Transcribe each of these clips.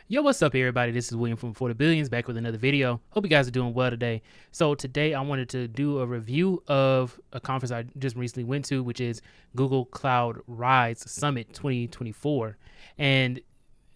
Yo, what's up, everybody? This is William from For the Billions, back with another video. Hope you guys are doing well today. So today I wanted to do a review of a conference I just recently went to, which is Google Cloud Rise Summit 2024. And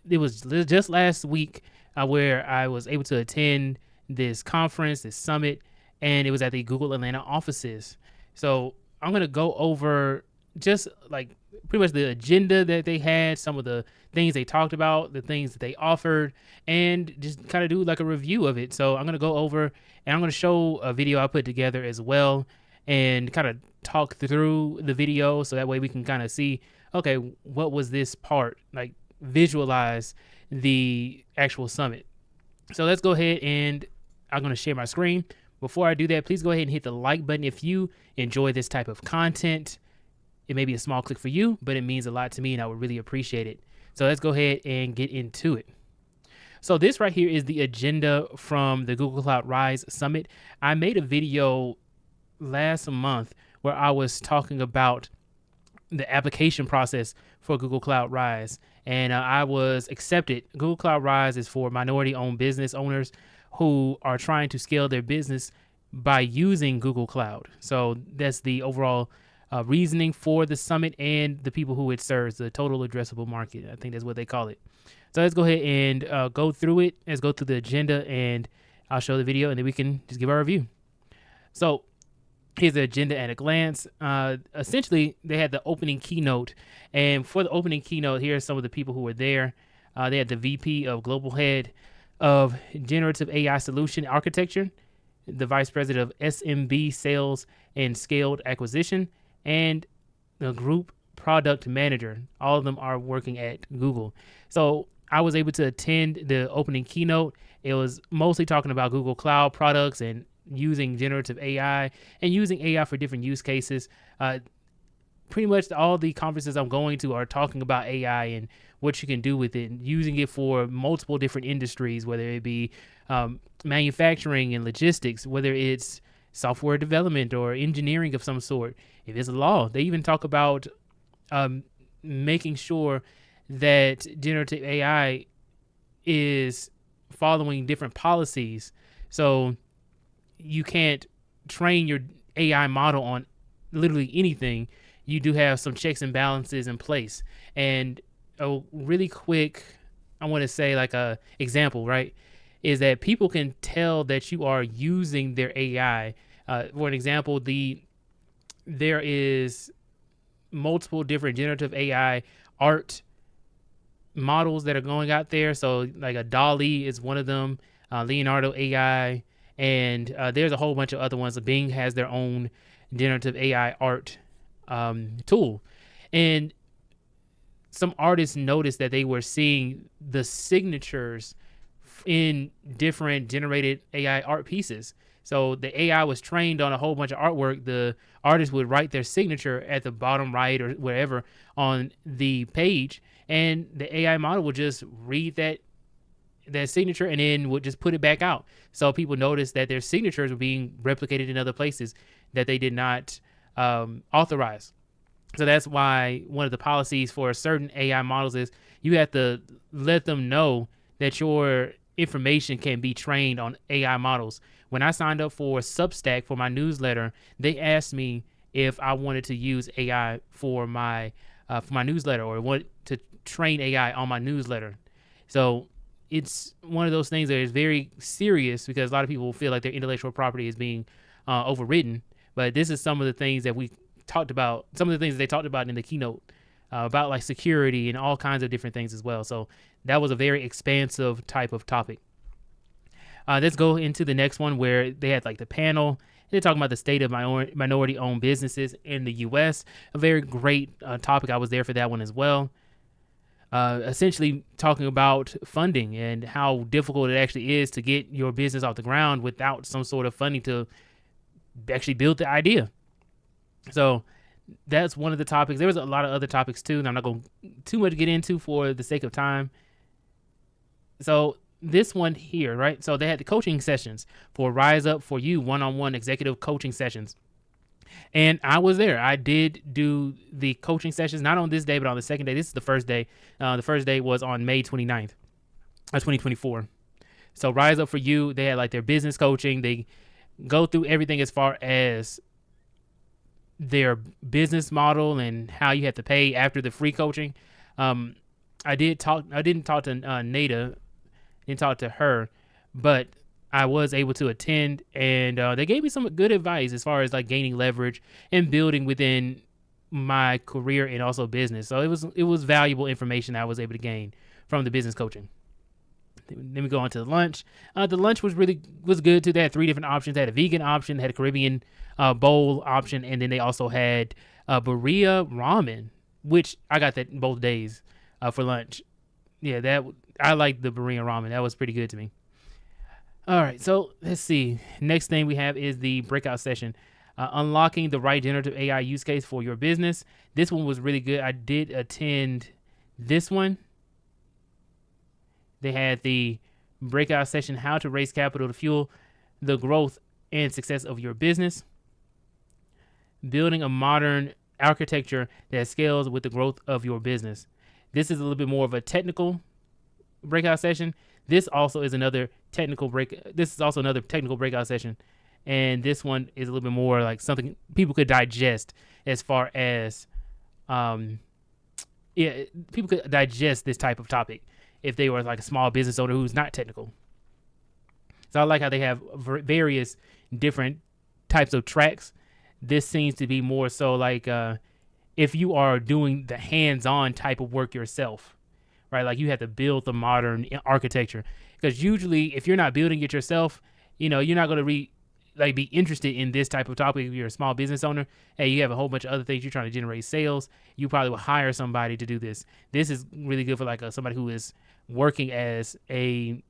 it was just last week where I was able to attend this conference, this summit, and it was at the Google Atlanta offices. So I'm going to go over just like pretty much the agenda that they had, some of the things they talked about, the things that they offered, and just kind of do like a review of it. So I'm going to go over and I'm going to show a video I put together as well and kind of talk through the video so that way we can kind of see, okay, what was this part? Like visualize the actual summit. So let's go ahead and I'm going to share my screen. Before I do that, please go ahead and hit the like button if you enjoy this type of content. It may be a small click for you, but it means a lot to me and I would really appreciate it. So let's go ahead and get into it. So this right here is the agenda from the Google Cloud Rise Summit. I made a video last month where I was talking about the application process for Google Cloud Rise, and I was accepted. Google Cloud Rise is for minority-owned business owners who are trying to scale their business by using Google Cloud. So that's the overall reasoning for the summit and the people who it serves, the total addressable market. I think that's what they call it. So let's go ahead and go through it. Let's go through the agenda and I'll show the video and then we can just give our review. So here's the agenda at a glance. Essentially, they had the opening keynote. And for the opening keynote, here are some of the people who were there. They had the VP of Global Head of Generative AI Solution Architecture, the Vice President of SMB Sales and Scaled Acquisition, and the Group Product Manager. All of them are working at Google. So I was able to attend the opening keynote. It was mostly talking about Google Cloud products and using generative AI and using AI for different use cases. Pretty much all the conferences I'm going to are talking about AI and what you can do with it, and using it for multiple different industries, whether it be manufacturing and logistics, whether it's software development or engineering of some sort. If it's law, they even talk about making sure that generative AI is following different policies. So you can't train your AI model on literally anything. You do have some checks and balances in place. And really quick, I want to say like a example, right? Is that people can tell that you are using their AI. For an example, there is multiple different generative AI art models that are going out there. So like a DALL-E is one of them, Leonardo AI, and there's a whole bunch of other ones. Bing has their own generative AI art tool. And some artists noticed that they were seeing the signatures in different generated AI art pieces. So the AI was trained on a whole bunch of artwork. The artist would write their signature at the bottom right or wherever on the page, and the AI model would just read that signature and then would just put it back out. So people noticed that their signatures were being replicated in other places that they did not authorize. So that's why one of the policies for certain AI models is you have to let them know that your information can be trained on AI models. When I signed up for Substack for my newsletter, they asked me if I wanted to use AI for my newsletter or want to train AI on my newsletter. So it's one of those things that is very serious because a lot of people feel like their intellectual property is being overridden. But this is some of the things that we talked about, some of the things they talked about in the keynote about like security and all kinds of different things as well. So that was a very expansive type of topic. Let's go into the next one where they had like the panel. They're talking about the state of minority-owned businesses in the U.S. A very great topic. I was there for that one as well. Essentially talking about funding and how difficult it actually is to get your business off the ground without some sort of funding to actually build the idea. So that's one of the topics. There was a lot of other topics too, and I'm not going to too much get into for the sake of time. So this one here, right? So they had the coaching sessions for Rise Up For You one-on-one executive coaching sessions. And I was there. I did do the coaching sessions, not on this day, but on the second day. This is the first day. The first day was on May 29th. 2024. So Rise Up For You, they had like their business coaching. They go through everything as far as their business model and how you have to pay after the free coaching. I didn't talk to Nada, didn't talk to her, but I was able to attend, and they gave me some good advice as far as like gaining leverage and building within my career and also business. So it was valuable information I was able to gain from the business coaching. Then we go on to the lunch. The lunch was good too. They had 3 different options. They had a vegan option, they had a Caribbean bowl option, and then they also had Berea ramen, which I got that both days for lunch. Yeah, I like the Berea ramen. That was pretty good to me. All right, so let's see. Next thing we have is the breakout session. Unlocking the right generative AI use case for your business. This one was really good. I did attend this one. They had the breakout session, how to raise capital to fuel the growth and success of your business. Building a modern architecture that scales with the growth of your business. This is a little bit more of a technical breakout session. This also is another technical breakout session. And this one is a little bit more like something people could digest as far as, people could digest this type of topic if they were like a small business owner who's not technical. So I like how they have various different types of tracks. This seems to be more so like if you are doing the hands-on type of work yourself, right? Like you have to build the modern architecture, because usually if you're not building it yourself, you're not going to be interested in this type of topic. If you're a small business owner, hey, you have a whole bunch of other things you're trying to generate sales, you probably will hire somebody to do this. This is really good for like somebody who is working as a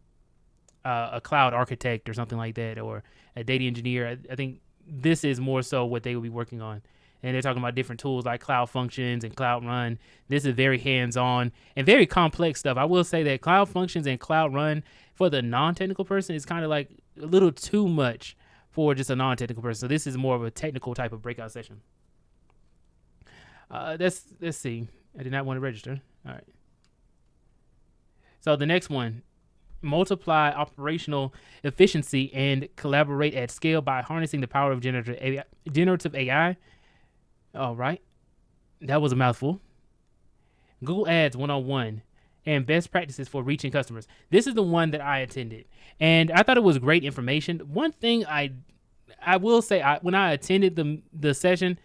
cloud architect or something like that, or a data engineer. I think this is more so what they will be working on. And they're talking about different tools like Cloud Functions and Cloud Run. This is very hands-on and very complex stuff. I will say that Cloud Functions and Cloud Run for the non-technical person is kind of like a little too much for just a non-technical person. So this is more of a technical type of breakout session. Let's see. I did not want to register. All right. So the next one, multiply operational efficiency and collaborate at scale by harnessing the power of generative AI. All right. That was a mouthful. Google Ads 101 and best practices for reaching customers. This is the one that I attended, and I thought it was great information. One thing I will say, when I attended the session,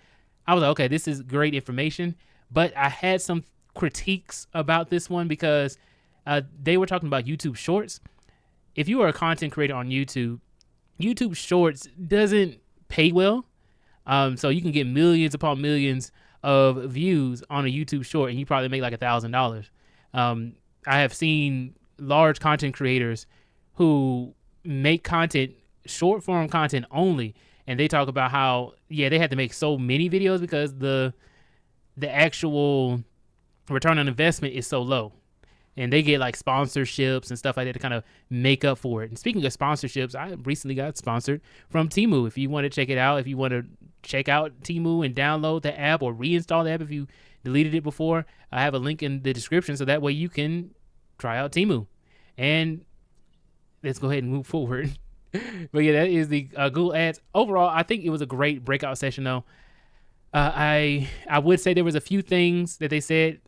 I was like, okay, this is great information, but I had some critiques about this one because they were talking about YouTube Shorts. If you are a content creator on YouTube, YouTube Shorts doesn't pay well. So you can get millions upon millions of views on a YouTube short, and you probably make like $1,000. I have seen large content creators who make content, short form content only, and they talk about how, they had to make so many videos because the actual return on investment is so low. And they get like sponsorships and stuff like that to kind of make up for it. And speaking of sponsorships, I recently got sponsored from Temu. If you want to check it out, if you want to check out Temu and download the app or reinstall the app if you deleted it before, I have a link in the description so that way you can try out Temu. And let's go ahead and move forward. But yeah, that is the Google Ads. Overall, I think it was a great breakout session though. I would say there was a few things that they said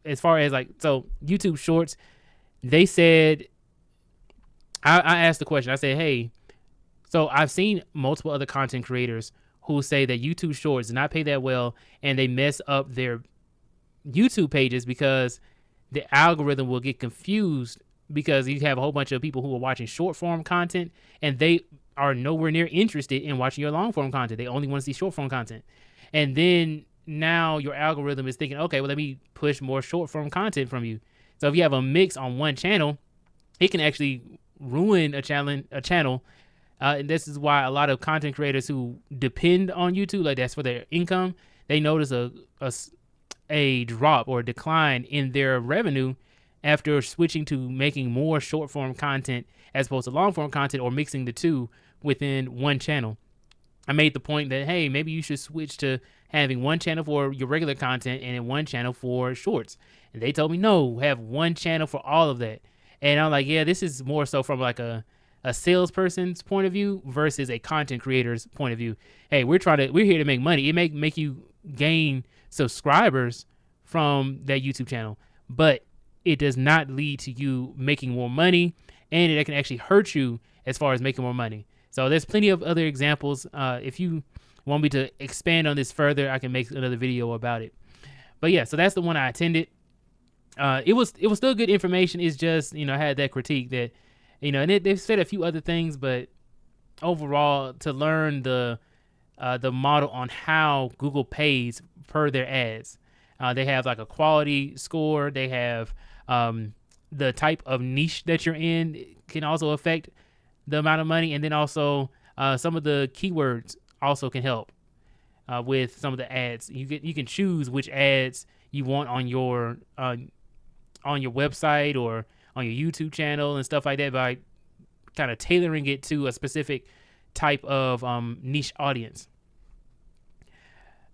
as far as like, so YouTube Shorts, they said, I asked the question, I said, hey, so I've seen multiple other content creators who say that YouTube Shorts do not pay that well, and they mess up their YouTube pages because the algorithm will get confused because you have a whole bunch of people who are watching short form content and they are nowhere near interested in watching your long form content. They only want to see short form content. And then now your algorithm is thinking, okay, well, let me push more short form content from you. So if you have a mix on one channel, it can actually ruin a channel. And this is why a lot of content creators who depend on YouTube, like that's for their income, they notice a drop or a decline in their revenue after switching to making more short form content as opposed to long form content, or mixing the two within one channel. I made the point that, hey, maybe you should switch to having one channel for your regular content and then one channel for shorts. And they told me, no, have one channel for all of that. And I'm like, yeah, this is more so from like a salesperson's point of view versus a content creator's point of view. Hey, we're here to make money. It may make you gain subscribers from that YouTube channel, but it does not lead to you making more money, and it can actually hurt you as far as making more money. So there's plenty of other examples. If you want me to expand on this further, I can make another video about it. But yeah, so that's the one I attended. It was still good information. It's just, I had that critique that, and they've said a few other things, but overall, to learn the model on how Google pays per their ads, they have like a quality score. They have the type of niche that you're in can also affect the amount of money, and then also some of the keywords also can help with some of the ads. You can choose which ads you want on your website or on your YouTube channel and stuff like that by kind of tailoring it to a specific type of niche audience.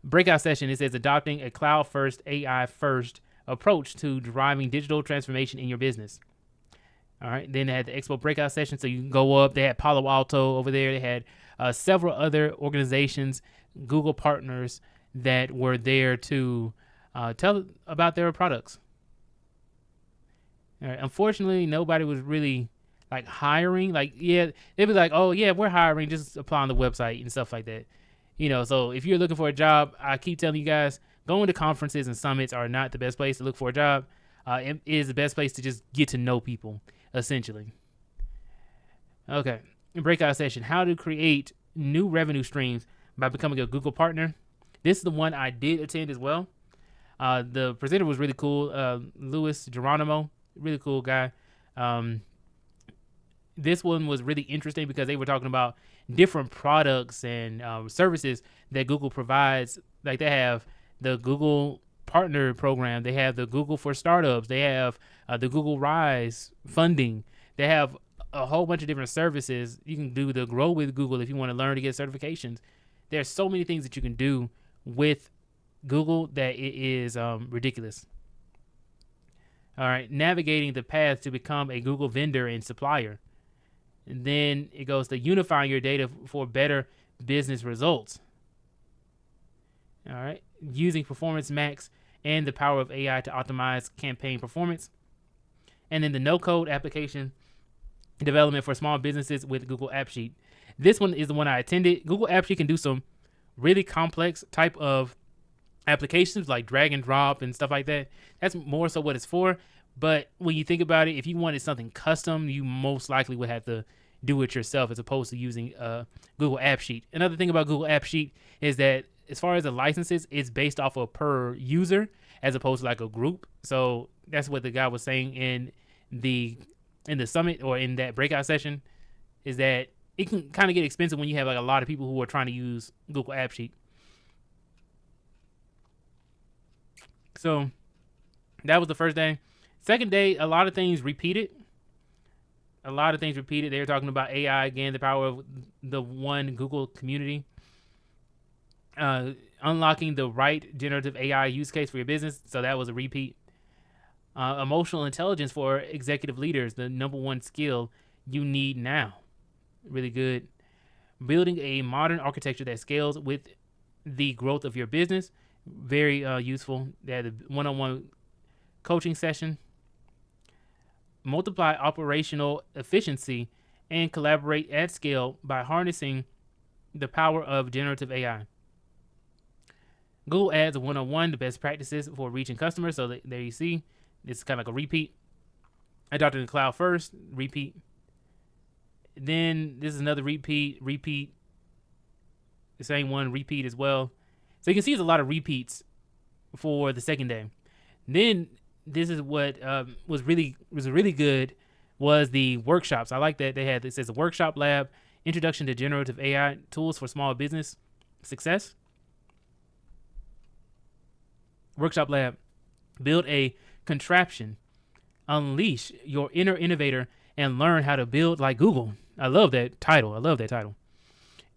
Breakout session, it says adopting a cloud-first, AI-first approach to driving digital transformation in your business. All right. Then they had the Expo breakout session, so you can go up. They had Palo Alto over there. They had several other organizations, Google partners that were there to tell about their products. All right. Unfortunately, nobody was really like hiring. Like, yeah, they'd be like, oh, yeah, we're hiring. Just apply on the website and stuff like that. So if you're looking for a job, I keep telling you guys, going to conferences and summits are not the best place to look for a job. It is the best place to just get to know people, essentially. Okay. Breakout session, how to create new revenue streams by becoming a Google partner. This is the one I did attend as well. The presenter was really cool. Louis Geronimo, really cool guy. This one was really interesting because they were talking about different products and services that Google provides. Like they have the Google Partner Program. They have the Google for Startups. They have the Google Rise funding. They have a whole bunch of different services. You can do the Grow with Google if you want to learn to get certifications. There's so many things that you can do with Google that it is ridiculous. All right, navigating the path to become a Google vendor and supplier. And then it goes to unifying your data for better business results. All right, using Performance Max and the power of AI to optimize campaign performance. And then the no-code application development for small businesses with Google App Sheet. This one is the one I attended. Google App Sheet can do some really complex type of applications like drag and drop and stuff like that. That's more so what it's for. But when you think about it, if you wanted something custom, you most likely would have to do it yourself as opposed to using Google App Sheet. Another thing about Google App Sheet is that as far as the licenses, it's based off of per user as opposed to like a group. So that's what the guy was saying in the summit or in that breakout session, is that it can kind of get expensive when you have like a lot of people who are trying to use Google App Sheet. So that was the first day. Second day, a lot of things repeated. They were talking about AI again, the power of the one Google community. Unlocking the right generative AI use case for your business. So that was a repeat. Emotional intelligence for executive leaders, the number one skill you need now. Really good. Building a modern architecture that scales with the growth of your business. Very useful. They had a one-on-one coaching session. Multiply operational efficiency and collaborate at scale by harnessing the power of generative AI. Google Ads 101, the best practices for reaching customers. So there you see, it's kind of like a repeat. Adopting the cloud first, repeat. Then this is another repeat. The same one, repeat as well. So you can see there's a lot of repeats for the second day. Then this is what was really good was the workshops. I like that they had, it says a workshop lab, introduction to generative AI tools for small business success. Workshop lab, build a contraption, unleash your inner innovator, and learn how to build like Google. I love that title.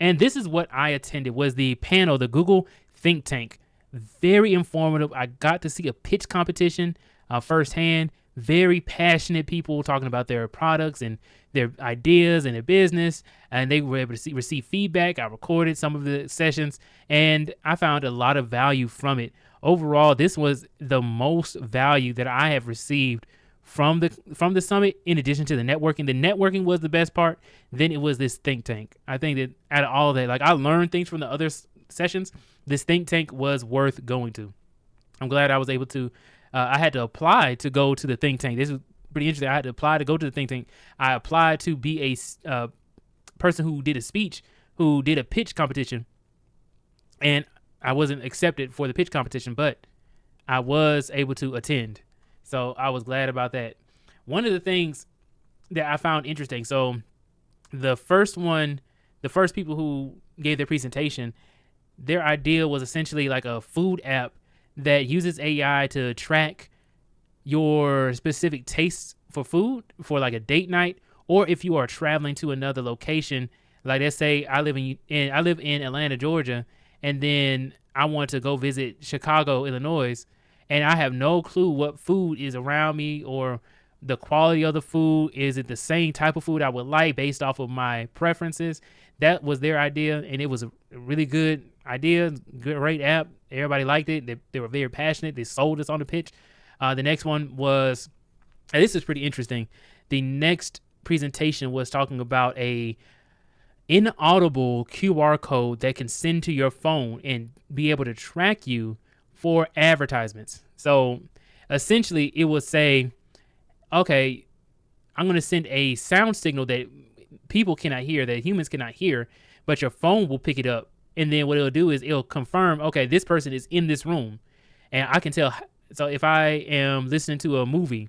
And this is what I attended, was the panel, the Google Think Tank. Very informative. I got to see a pitch competition firsthand. very passionate people talking about their products and their ideas and their business, and they were able to receive feedback. I recorded some of the sessions, and I found a lot of value from it. Overall, this was the most value that I have received from the summit. In addition to the networking was the best part. Then it was this think tank. I think that out of all of that, like, I learned things from the other sessions. This think tank was worth going to. I'm glad I was able to. I had to apply to go to the think tank. This was pretty interesting. I had to apply to go to the think tank. I applied to be a person who did a speech, who did a pitch competition, and I wasn't accepted for the pitch competition, but I was able to attend. So I was glad about that. One of the things that I found interesting, so the first people who gave their presentation, their idea was essentially like a food app that uses AI to track your specific tastes for food for like a date night, or if you are traveling to another location. Like, let's say I live in Atlanta, Georgia, and then I want to go visit Chicago, Illinois, and I have no clue what food is around me or the quality of the food. Is it the same type of food I would like based off of my preferences? That was their idea, and it was a really good idea, great app. Everybody liked it. They were very passionate. They sold us on the pitch. The next one was, and this is pretty interesting. The next presentation was talking about a inaudible QR code that can send to your phone and be able to track you for advertisements. So essentially it would say, okay, I'm going to send a sound signal that people cannot hear, that humans cannot hear, but your phone will pick it up. And then what it'll do is it'll confirm, okay, this person is in this room. And I can tell. So if I am listening to a movie,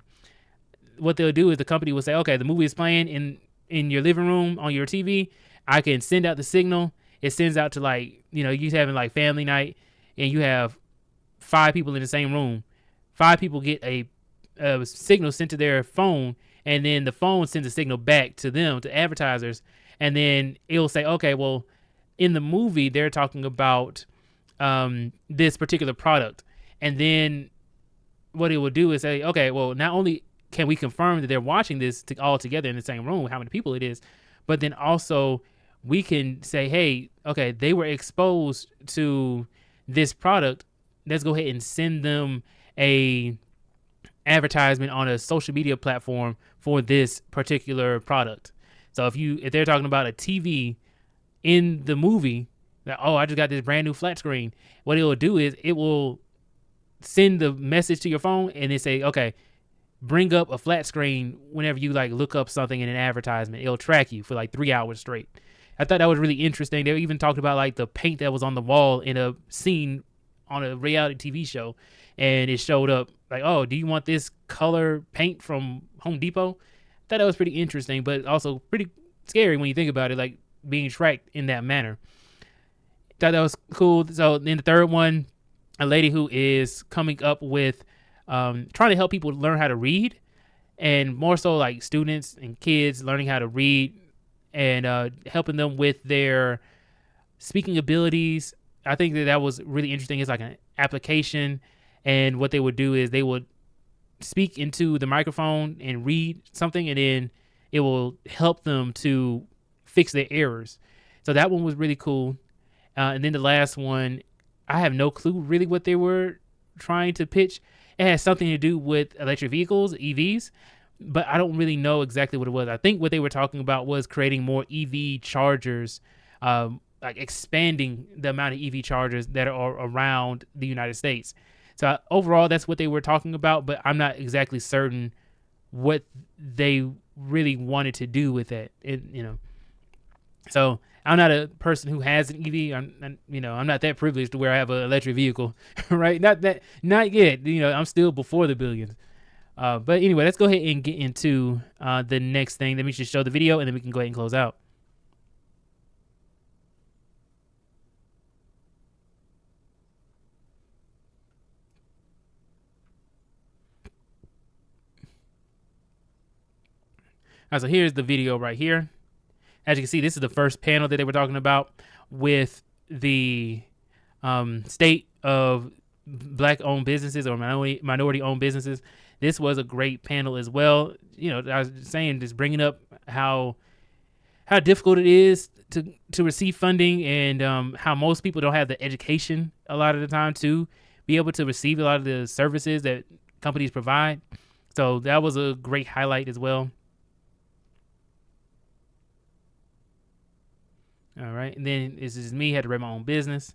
what they'll do is the company will say, okay, the movie is playing in your living room on your TV. I can send out the signal. It sends out to, like, you having like family night and you have 5 people in the same room. 5 people get a signal sent to their phone, and then the phone sends a signal back to them, to advertisers. And then it'll say, okay, well, in the movie, they're talking about this particular product. And then what it will do is say, okay, well, not only can we confirm that they're watching this all together in the same room, how many people it is, but then also we can say, hey, okay, they were exposed to this product. Let's go ahead and send them a advertisement on a social media platform for this particular product. So if they're talking about a TV in the movie, that, oh, I just got this brand new flat screen, what it will do is it will send the message to your phone and it say, okay, bring up a flat screen whenever you like look up something in an advertisement. It'll track you for like 3 hours straight. I thought that was really interesting. They even talked about like the paint that was on the wall in a scene on a reality TV show, and it showed up like, oh, do you want this color paint from Home Depot? I thought that was pretty interesting, but also pretty scary when you think about it, like being tracked in that manner. Thought that was cool. So then the third one, a lady who is coming up with trying to help people learn how to read, and more so like students and kids learning how to read and helping them with their speaking abilities. I think that was really interesting. It's like an application, and what they would do is they would speak into the microphone and read something, and then it will help them to fix their errors. So that one was really cool. And then the last one, I have no clue really what they were trying to pitch. It has something to do with electric vehicles, EVs, but I don't really know exactly what it was. I think what they were talking about was creating more EV chargers, like expanding the amount of EV chargers that are around the United States. So overall, that's what they were talking about, but I'm not exactly certain what they really wanted to do with that. So I'm not a person who has an EV. I'm not that privileged to where I have an electric vehicle, right? Not yet. I'm still before the billions. But anyway, let's go ahead and get into the next thing. Let me just show the video, and then we can go ahead and close out. All right, so here's the video right here. As you can see, this is the first panel that they were talking about with the state of black-owned businesses or minority-owned businesses. this was a great panel as well. I was saying, just bringing up how difficult it is to receive funding, and how most people don't have the education a lot of the time to be able to receive a lot of the services that companies provide. So that was a great highlight as well. All right. And then this is me, had to run my own business.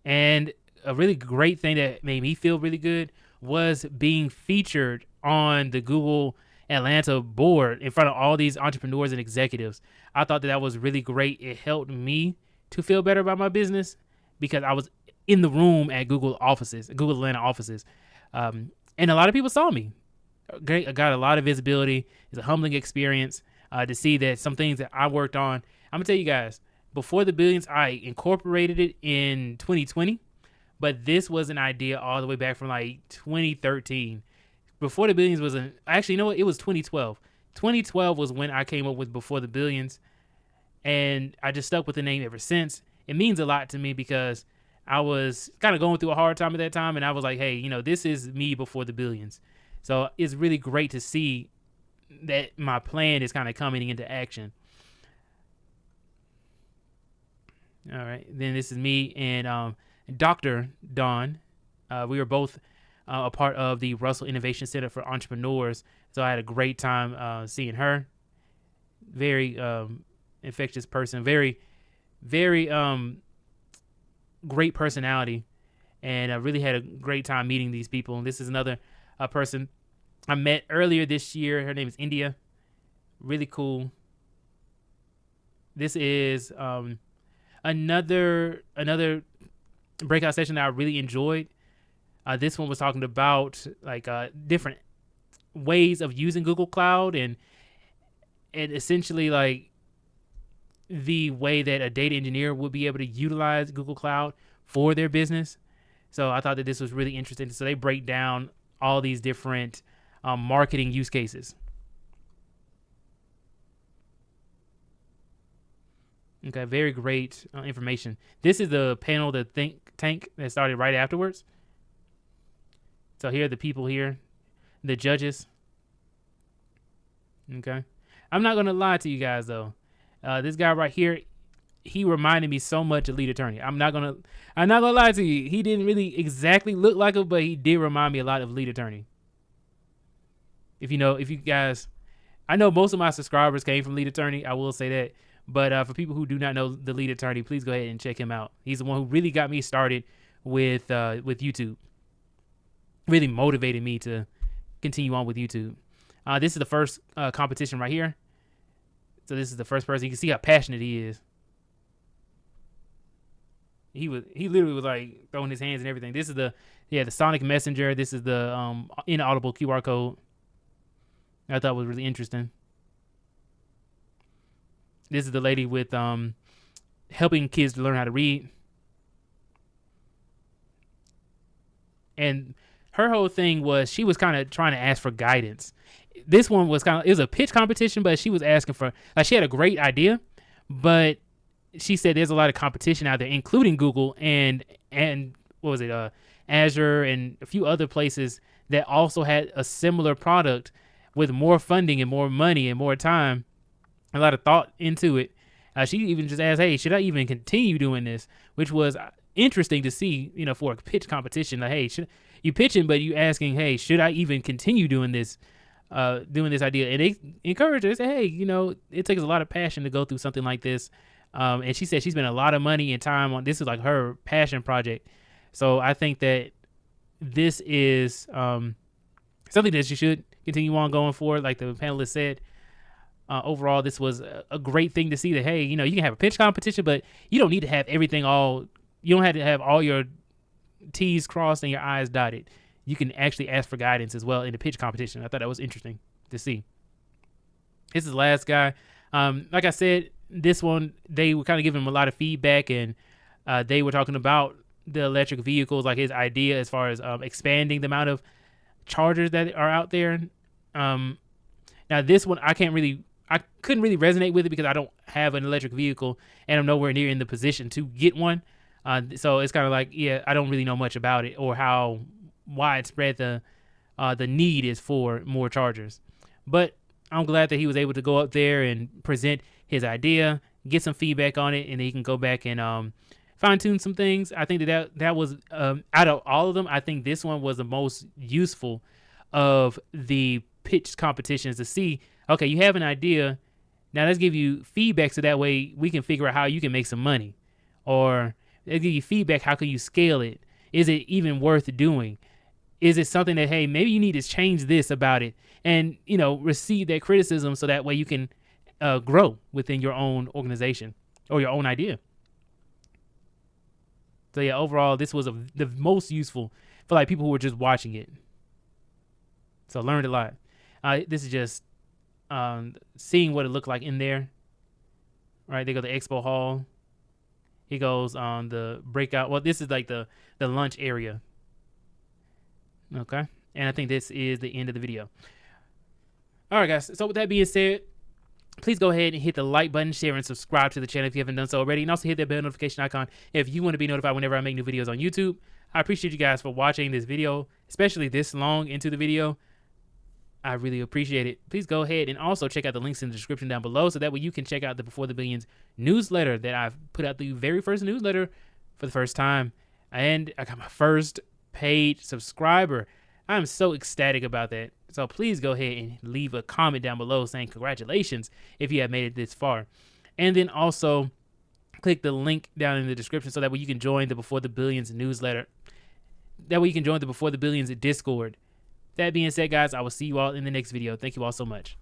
And a really great thing that made me feel really good was being featured on the Google Atlanta board in front of all these entrepreneurs and executives. I thought that was really great. It helped me to feel better about my business because I was in the room at Google Atlanta offices. And a lot of people saw me. I got a lot of visibility. It's a humbling experience to see that some things that I worked on. I'm gonna tell you guys, before the Billions, I incorporated it in 2020, but this was an idea all the way back from like 2013. Before the Billions was actually, you know what? It was 2012. 2012 was when I came up with Before the Billions, and I just stuck with the name ever since. It means a lot to me because I was kind of going through a hard time at that time, and I was like, hey, this is me before the Billions. So it's really great to see that my plan is kind of coming into action. All right. Then this is me and Dr. Dawn. We were both a part of the Russell Innovation Center for Entrepreneurs. So I had a great time seeing her. Very infectious person. Very, very great personality. And I really had a great time meeting these people. And this is another person I met earlier this year. Her name is India. Really cool. This is another breakout session that I really enjoyed. This one was talking about like different ways of using Google Cloud and essentially like the way that a data engineer would be able to utilize Google Cloud for their business. So I thought that this was really interesting. So they break down all these different marketing use cases. Okay, very great information. This is the panel, the think tank that started right afterwards. So here are the people here, the judges. Okay. I'm not going to lie to you guys, though. This guy right here, he reminded me so much of Lead Attorney. I'm not gonna lie to you. He didn't really exactly look like him, but he did remind me a lot of Lead Attorney. If you guys, I know most of my subscribers came from Lead Attorney. I will say that. But for people who do not know the Lead Attorney, please go ahead and check him out. He's the one who really got me started with YouTube. Really motivated me to continue on with YouTube. This is the first competition right here. So this is the first person. You can see how passionate he is. He literally was like throwing his hands and everything. This is the Sonic Messenger. This is the inaudible QR code. I thought was really interesting. This is the lady with helping kids to learn how to read. And her whole thing was she was kind of trying to ask for guidance. This one was it was a pitch competition, but she was asking for, like, she had a great idea, but she said there's a lot of competition out there, including Google and what was it, Azure and a few other places that also had a similar product with more funding and more money and more time, a lot of thought into it. She even just asked, hey, should I even continue doing this? Which was interesting to see, for a pitch competition. Like, hey, should you pitching, but you asking, hey, should I even continue doing this idea? And they encourage her, say, hey, it takes a lot of passion to go through something like this. And she said she spent a lot of money and time on this. Is like her passion project. So I think that this is something that she should continue on going for. Like the panelists said, overall, this was a great thing to see that, hey, you can have a pitch competition, but you don't need to have everything you don't have to have all your T's crossed and your I's dotted. You can actually ask for guidance as well in the pitch competition. I thought that was interesting to see. This is the last guy. Like I said, this one, they were kind of giving him a lot of feedback, and they were talking about the electric vehicles, like his idea as far as expanding the amount of chargers that are out there. Now this one, I couldn't really resonate with it because I don't have an electric vehicle and I'm nowhere near in the position to get one. So it's kind of like, I don't really know much about it or how widespread the the need is for more chargers. But I'm glad that he was able to go up there and present his idea, get some feedback on it, and then he can go back and fine tune some things. I think that was out of all of them, I think this one was the most useful of the pitch competitions to see. Okay, you have an idea. Now let's give you feedback so that way we can figure out how you can make some money, or let's give you feedback. How can you scale it? Is it even worth doing? Is it something that, hey, maybe you need to change this about it, and receive that criticism so that way you can grow within your own organization or your own idea. So yeah, overall, this was the most useful for like people who were just watching it. So learned a lot. This is just seeing what it looked like in there. Right, they go to the expo hall. He goes on the breakout. Well, this is like the lunch area. Okay, and I think this is the end of the video. All right, guys. So with that being said, please go ahead and hit the like button, share, and subscribe to the channel if you haven't done so already. And also hit that bell notification icon if you want to be notified whenever I make new videos on YouTube. I appreciate you guys for watching this video, especially this long into the video. I really appreciate it. Please go ahead and also check out the links in the description down below so that way you can check out the Before the Billions newsletter that I've put out, the very first newsletter for the first time. And I got my first paid subscriber. I'm so ecstatic about that. So please go ahead and leave a comment down below saying congratulations if you have made it this far. And then also click the link down in the description so that way you can join the Before the Billions newsletter. That way you can join the Before the Billions Discord. That being said, guys, I will see you all in the next video. Thank you all so much.